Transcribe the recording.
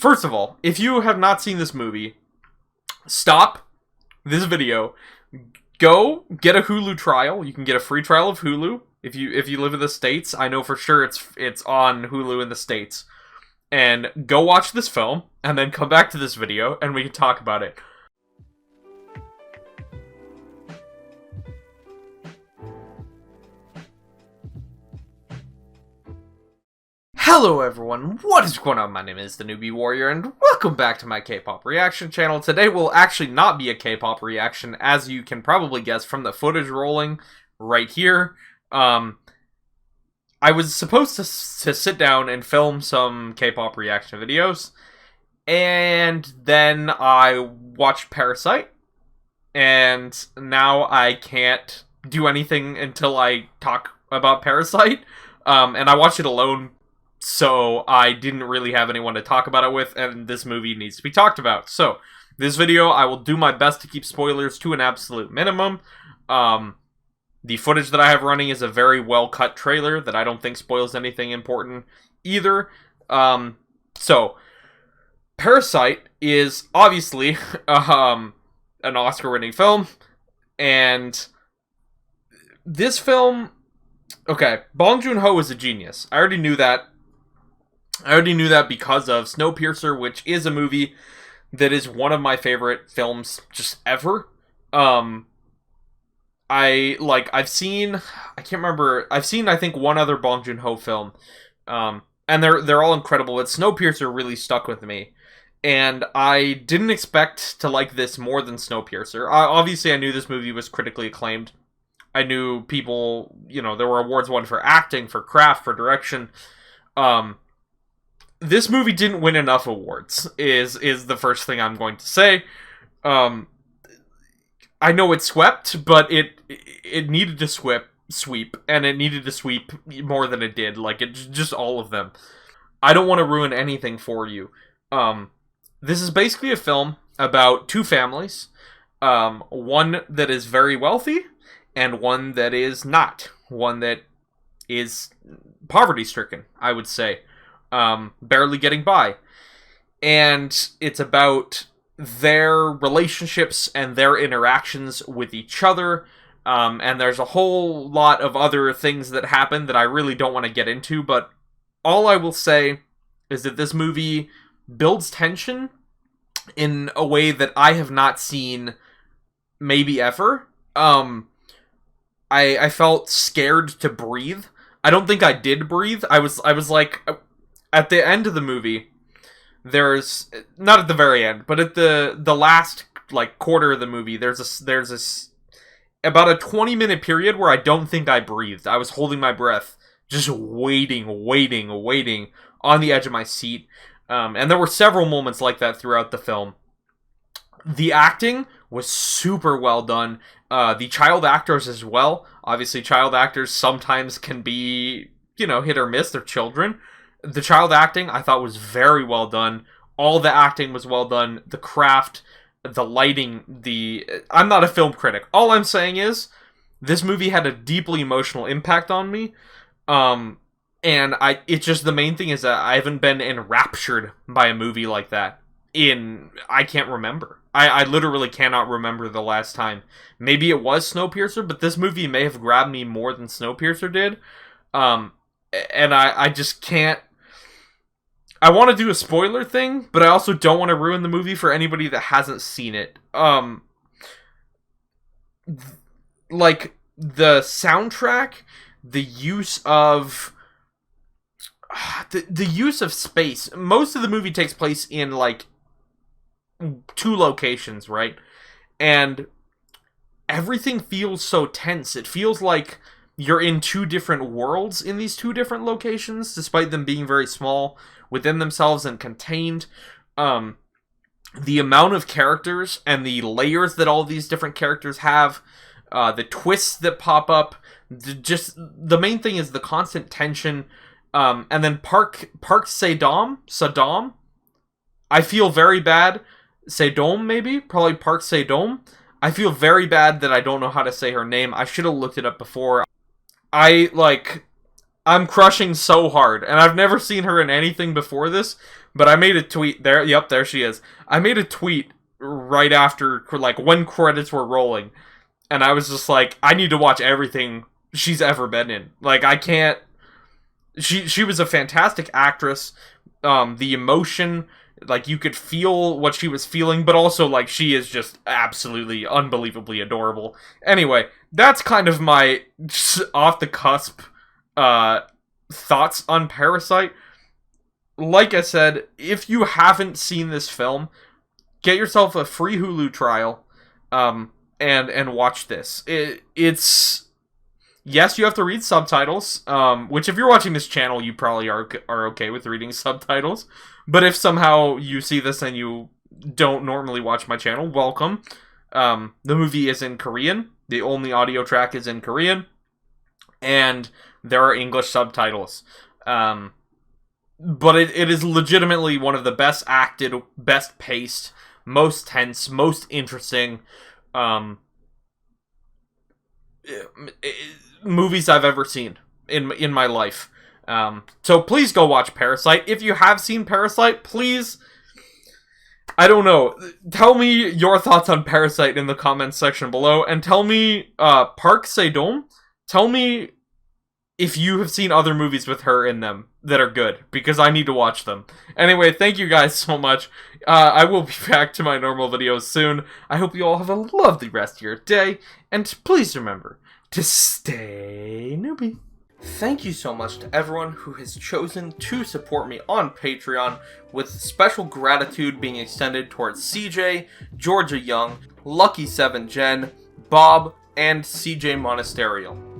First of all, if you have not seen this movie, stop this video, go get a Hulu trial. You can get a free trial of Hulu if you live in the States. I know for sure it's on Hulu in the States. And go watch this film, and then come back to this video, and we can talk about it. Hello everyone, what is going on? My name is the Newbie Warrior, and welcome back to my K-pop reaction channel. Today will actually not be a K-pop reaction, as you can probably guess from the footage rolling right here. I was supposed to sit down and film some K-pop reaction videos, and then I watched Parasite, and now I can't do anything until I talk about Parasite, and I watched it alone, so I didn't really have anyone to talk about it with, and this movie needs to be talked about. So, this video, I will do my best to keep spoilers to an absolute minimum. The footage that I have running is a very well-cut trailer that I don't think spoils anything important either. So, Parasite is obviously an Oscar-winning film, and this film... Okay, Bong Joon-ho is a genius. I already knew that. Because of Snowpiercer, which is a movie that is one of my favorite films just ever. I've seen, I can't remember, I think one other Bong Joon-ho film, and they're all incredible, but Snowpiercer really stuck with me, and I didn't expect to like this more than Snowpiercer. Obviously, I knew this movie was critically acclaimed. I knew people, there were awards won for acting, for craft, for direction. This movie didn't win enough awards, is the first thing I'm going to say. I know it swept, but it needed to sweep, and it needed to sweep more than it did. Like, it's just all of them. I don't want to ruin anything for you. This is basically a film about two families. One that is very wealthy, and one that is not. One that is poverty-stricken, I would say. Barely getting by. And it's about their relationships and their interactions with each other. And there's a whole lot of other things that happen that I really don't want to get into, but all I will say is that this movie builds tension in a way that I have not seen maybe ever. I felt scared to breathe. I don't think I did breathe. I was like, at the end of the movie, there's, not at the very end, but at the last, quarter of the movie, there's about a 20-minute period where I don't think I breathed. I was holding my breath, just waiting on the edge of my seat. And there were several moments like that throughout the film. The acting was super well done. The child actors as well. Obviously, child actors sometimes can be, hit or miss. They're children. The child acting, I thought, was very well done. All the acting was well done. The craft, the lighting, I'm not a film critic. All I'm saying is, this movie had a deeply emotional impact on me. And it's just, the main thing is that I haven't been enraptured by a movie like that I can't remember. I literally cannot remember the last time. Maybe it was Snowpiercer, but this movie may have grabbed me more than Snowpiercer did. And I just can't... I want to do a spoiler thing, but I also don't want to ruin the movie for anybody that hasn't seen it. The soundtrack, the use of... The use of space. Most of the movie takes place in, two locations, right? And everything feels so tense. It feels like you're in two different worlds in these two different locations, despite them being very small within themselves and contained. The amount of characters and the layers that all these different characters have, the twists that pop up, the main thing is the constant tension. And then Park Saddam, I feel very bad. Saddam, maybe? Probably Park Saddam. I feel very bad that I don't know how to say her name. I should have looked it up before. I'm crushing so hard, and I've never seen her in anything before this, But I made a tweet there. Yep, there she is. I made a tweet right after, like, when credits were rolling, and I was just like, I need to watch everything she's ever been in. Like, I can't. She was a fantastic actress. The emotion, like, you could feel what she was feeling, but also, like, she is just absolutely unbelievably adorable. Anyway, that's kind of my off the cusp thoughts on Parasite. Like I said, if you haven't seen this film, get yourself a free Hulu trial, and watch this. It's yes, you have to read subtitles, which if you're watching this channel, you probably are okay with reading subtitles. But if somehow you see this and you don't normally watch my channel, welcome. The movie is in Korean. The only audio track is in Korean. And there are English subtitles. But it is legitimately one of the best acted, best paced, most tense, most interesting movies I've ever seen in my life. So please go watch Parasite. If you have seen Parasite, please, I don't know, tell me your thoughts on Parasite in the comments section below, and tell me, Park Se-dong, tell me if you have seen other movies with her in them that are good, because I need to watch them. Anyway, thank you guys so much. I will be back to my normal videos soon. I hope you all have a lovely rest of your day, and please remember to stay newbie. Thank you so much to everyone who has chosen to support me on Patreon, with special gratitude being extended towards CJ, Georgia Young, Lucky7 Jen, Bob, and CJ Monasterio.